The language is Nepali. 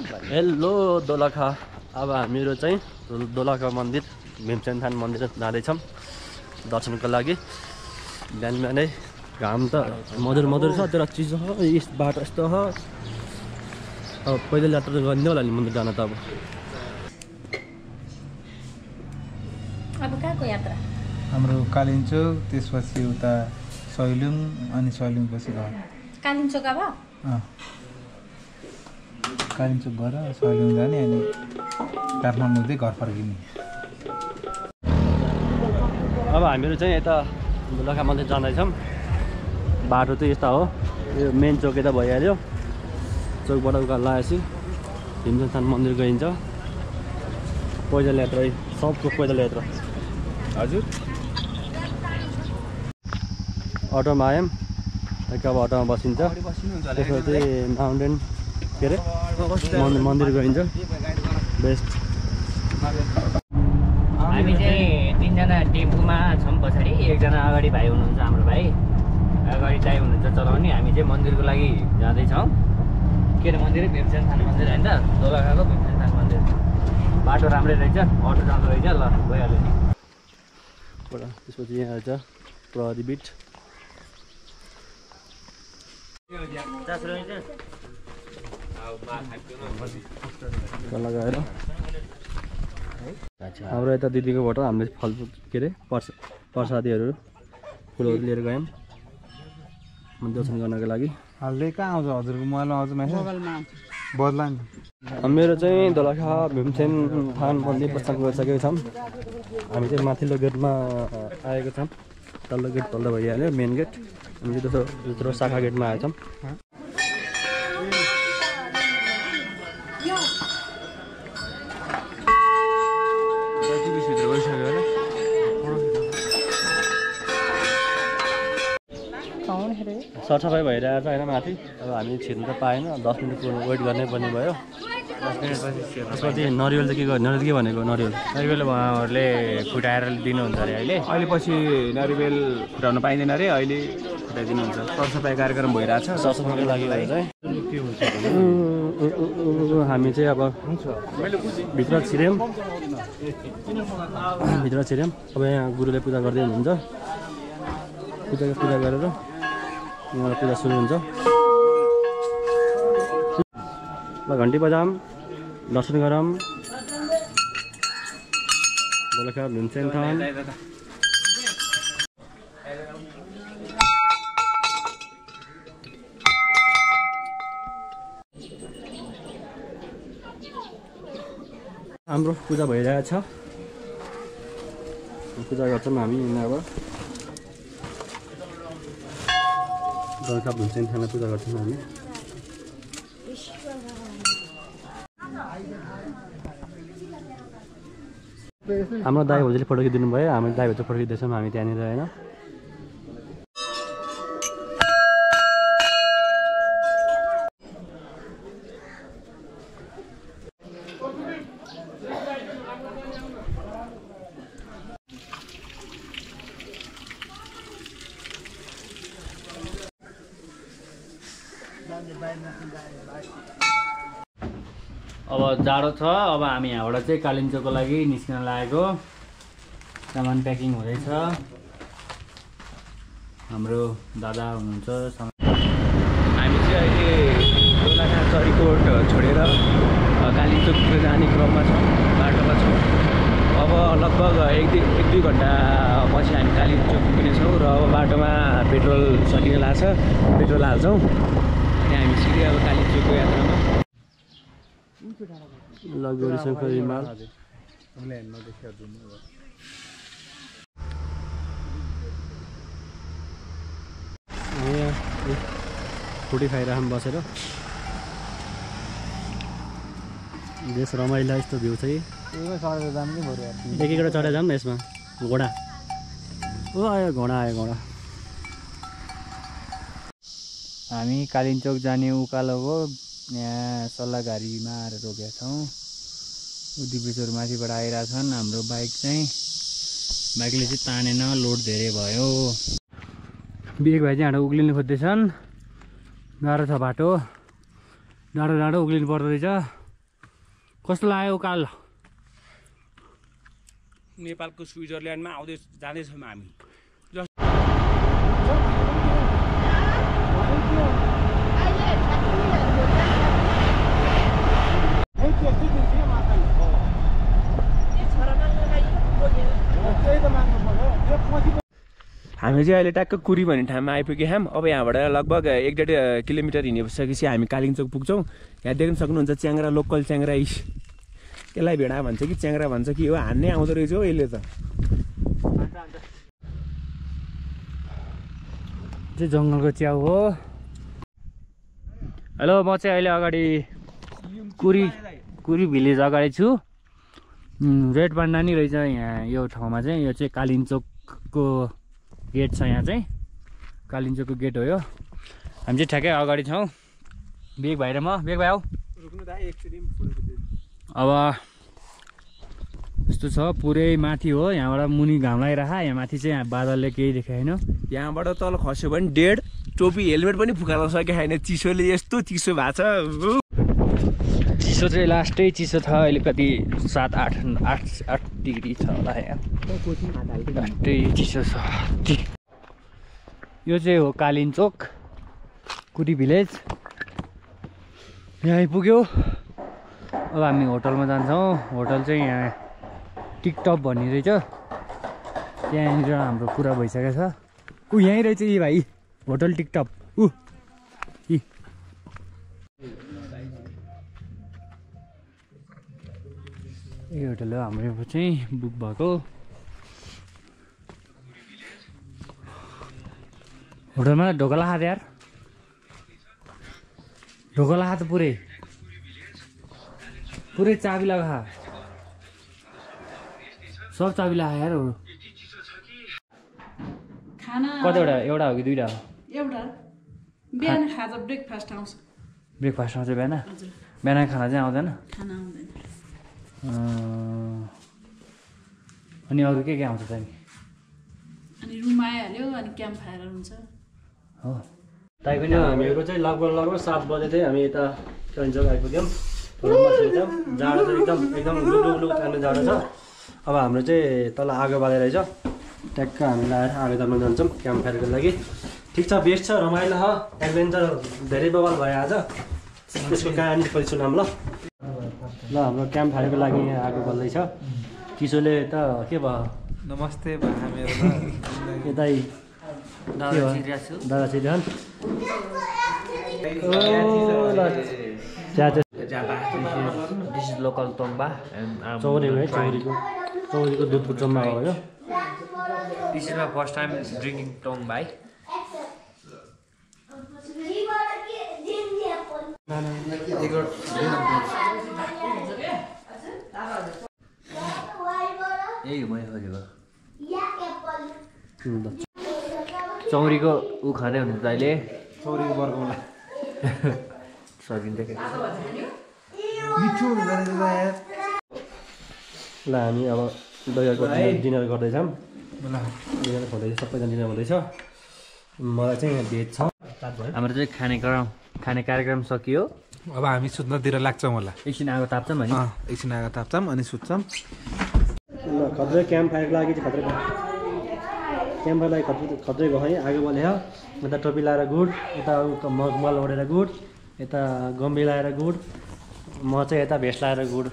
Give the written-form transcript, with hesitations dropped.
हेलो दोलखा। अब हामीहरू चाहिँ दोलखा मन्दिर भीमसेन थान मन्दिर जाँदैछौँ दर्शनको लागि। बिहान बिहानै घाम त मधुर मधुर छ, तर चिसो छ, यस बाटो यस्तो छ। अब पैदल यात्रा त गरिँदै होला नि मन्दिर जान त। अब कहाँको यात्रा? हाम्रो कालिम्चोक, त्यसपछि उता सैलुङ, अनि सैलुङपछि घर। कालिम्चोक अब कालिम्चोक गएर सैलुङ जाने, अनि काठमाडौँ हुँदै घर फर्किने। अब हामीहरू चाहिँ यता दोलखा मन्दिर जाँदैछौँ। बाटो चाहिँ यस्ता हो, यो मेन चौक यता भइहाल्यो। चौकबाट उकालो लगाएपछि भीमसेन थान मन्दिर गइन्छ। पैदल यात्रा, सबको पैदल यात्रा। हजुर अटोमा आयौँ, अब अटोमा बसिन्छ। त्यसपछि माउन्टेन के अरे मन्दिर गइन्छ। बेस्ट। हामी चाहिँ 3 जना टेम्पोमा छौँ। पछाडि एकजना अगाडि भाइ हुनुहुन्छ, हाम्रो भाइ अगाडि दाइ हुनुहुन्छ चलाउने। हामी चाहिँ मन्दिरको लागि जाँदैछौँ। के अरे मन्दिर? भीमसेन थान मन्दिर होइन, दोलखाको भीमसेन थान मन्दिर। बाटो राम्रै रहेछ, अटो जाँदो रहेछ। ल भइहाल्यो नि। त्यसपछि यहाँ रहेछ प्रहरी बिट। लगाएर हाम्रो यता दिदीकोबाट हामीले फलफुल के अरे प्रसादीहरू फुलहरू लिएर गयौँ दर्शन गर्नको लागि। हाल्दै कहाँ आउँछ हजुरको मोबाइलमा आउँछ मेसेज? बदला नि। मेरो चाहिँ दोलखा भीमसेन थान मन्दिर प्रस्थान गरिसकेका छौँ। हामी चाहिँ माथिल्लो गेटमा आएको छौँ। तल्लो गेट तल्लो भइहाल्यो, मेन गेट। हामी चाहिँ दोस्रो शाखा गेटमा आएछौँ। सरसफाइ भइरहेको छ होइन माथि। अब हामी छिर्नु त पाएन, 10 मिनट वेट गर्नै पर्ने भयो। 10 मिनटपछि त्यसपछि नरिवल चाहिँ के गर्ने? नरिवल के भनेको? नरिवल उहाँहरूले फुटाएर दिनुहुन्छ अरे। अहिले पछि नरिवल फुटाउन पाइँदैन अरे, अहिले फुटाइदिनुहुन्छ। सरसफाइ कार्यक्रम भइरहेछ। सरसफाइको लागि चाहिँ हामी चाहिँ अब भित्र छिर्यौँ। अब यहाँ गुरुले पूजा गर्दै हुनुहुन्छ। पूजा गरेर यहाँ पूजा सुरु हुन्छ। ल घन्टी बजाऊँ, दर्शन गरौँ दोलखा भीमसेन थान। हाम्रो पूजा भइरहेछ। पूजा गर्छौँ हामी यहाँबाट। दोलखा भीमसेन थानमा पूजा गर्छौँ हामी। हाम्रो दाइ भाउजूले फोटो खिचिदिनु भयो। हामी दाइ भाउजू फोटो खिच्दैछौँ हामी त्यहाँनिर होइन। अब जाडो छ। अब हामी यहाँबाट चाहिँ कालिम्चोकको लागि निस्किन लागेको। सामान प्याकिङ हुँदैछ। हाम्रो दादा हुनुहुन्छ। हामी चाहिँ अहिले दोलखा चरीकोट छोडेर कालिम्चोक जाने क्रममा छौँ, बाटोमा छौँ। अब लगभग 1-2 घन्टा पछि हामी कालिम्चोक पुग्नेछौँ। र अब बाटोमा पेट्रोल सकिन लाग्छ, पेट्रोल हाल्छौँ। अनि हामी सिधै अब कालिम्चोकको यात्रामा। ल गइसक्यो हिमाल। फुटी खाइरहँ बसेर। देश रमाइलो यस्तो भ्यू छ कि एक-एकवटा चढेर जाऊँ न यसमा। घोडा आयो, घोडा आयो, घोडा। हामी कालिम्चोक जाने उकालोको यहाँ सल्लाहघारीमा आएर रोकेका छौँ। दिपेशहरू माथिबाट आइरहेछन्। हाम्रो बाइकले चाहिँ तानेन, लोड धेरै भयो। विवेक भाइ चाहिँ हाँडो उक्लिनु खोज्दैछन्। गाह्रो छ बाटो, डाँडो उक्लिनु पर्दो रहेछ। कस्तो लाग्यो उकालो नेपालको स्विजरल्यान्डमा जाँदैछौँ हामी हामी चाहिँ अहिले ट्याक्क कुरी भन्ने ठाउँमा आइपुग्यौँ हम। अब यहाँबाट लगभग 1.5 किलोमिटर हिँडिसकेपछि हामी कालिम्चोक पुग्छौँ। यहाँ देख्न सक्नुहुन्छ च्याङ्ग्रा, लोकल च्याङ्ग्रा इस। यसलाई भेडा भन्छ कि च्याङ्ग्रा भन्छ कि हो, हान्ने आउँदो रहेछ हो यसले त। चाहिँ जङ्गलको च्याउ हो। हेलो, म चाहिँ अहिले अगाडि कुरी भिलेज अगाडि छु। रेड पान्डा नि रहेछ यहाँ यो ठाउँमा चाहिँ। यो चाहिँ कालिम्चोकको गेट छ। यहाँ चाहिँ कालिम्चोकको गेट हो यो। हामी चाहिँ ठ्याक्कै अगाडि छौँ। बेग भाइ र म। बेग भाइ आऊ। अब यस्तो छ, पुरै माथि हो। यहाँबाट मुनि घाम लागिरह। यहाँ माथि चाहिँ बादलले केही देखाएन। यहाँबाट तल खस्यो भने डेढ टोपी हेलमेट पनि फुकाल्न सकेको छैन। चिसोले यस्तो चिसो भएको छ। चिसो चाहिँ लास्टै चिसो छ। अहिले कति 7-8 डिग्री छ होला यहाँ। लास्टै चिसो छ। यो चाहिँ हो कालिम्चोक कुटी भिलेज। यहाँ आइपुग्यो। अब हामी होटलमा जान्छौँ। होटल चाहिँ यहाँ टिकटप भन्ने रहेछ। त्यहाँनिर हाम्रो कुरा भइसकेको छ। यहीँ रहेछ यी भाइ, होटल टिकटप। यो होटल हो हाम्रो चाहिँ बुक भएको। होटलमा ढोका लाखा यार, ढोका लाखा त पुरै चाबी लगा। सब चाबी लगा यार। कतिवटा, एउटा हो कि दुईवटा हो? एउटा। बिहान खाजा ब्रेकफास्ट आउँछ। ब्रेकफास्ट आउँछ बिहान? बिहान खाना चाहिँ आउँदैन? खाना आउँदैन। अनि अरू के आउँछ त? अनि रुम आइहाल्यो। अनि क्याम्प फायर हुन्छ हो। पनि हामीहरू चाहिँ लगभग 7 बजे चाहिँ हामी यता कालिम्चोक आइपुग्यौँ। रुममा छिर्छौँ। जाडो चाहिँ एकदम लुक तान्ने जाडो छ। अब हाम्रो चाहिँ तल आगो बालेर रहेछ। ट्याक्क हामी लाएर आगो ताप्न जान्छौँ क्याम्प फायरको लागि। ठिक छ, बेस्ट छ, रमाइलो छ। एडभेन्चर धेरै बवाल भयो आज। त्यसको कहानी पछि सुनाम ल। हाम्रो क्याम्प फायरको लागि यहाँ आगो बल्दैछ। चिसोले त के भयो? नमस्ते हामीहरू यतै दादा चिरिहन लोकल तोङ्बा चौरीको है, चौरीको दुधको चम्बा हो यो। This is my first time drinking tongba है। यही मै खोजेको चौरीको ऊ खाँदै हुनुहुन्छ अहिले। चौरीको बर्गौँला सकिन्छ क्या। मिठो हुँदैन यार। ल हामी अब डिनर गर्दैछौँ। डिनर हुँदैछ, सबैजना डिनर हुँदैछ। मलाई चाहिँ यहाँ भेज छ। हाम्रो चाहिँ खाने कार्यक्रम सकियो। अब हामी सुत्नतिर लाग्छौँ होला। एकछिन आगो ताप्छौँ भने। एकछिन आगो ताप्छौँ अनि सुत्छौँ। ल खत्रै क्याम्प फायरको लागि चाहिँ खत्रै क्याम्प फायर लागि खत्रै भयो है। आगो बल्यो। यता टोपी लाएर गुड, यता मल ओढेर गुड, यता गम्बी लाएर गुड, म चाहिँ यता भेस्ट लाएर गुड।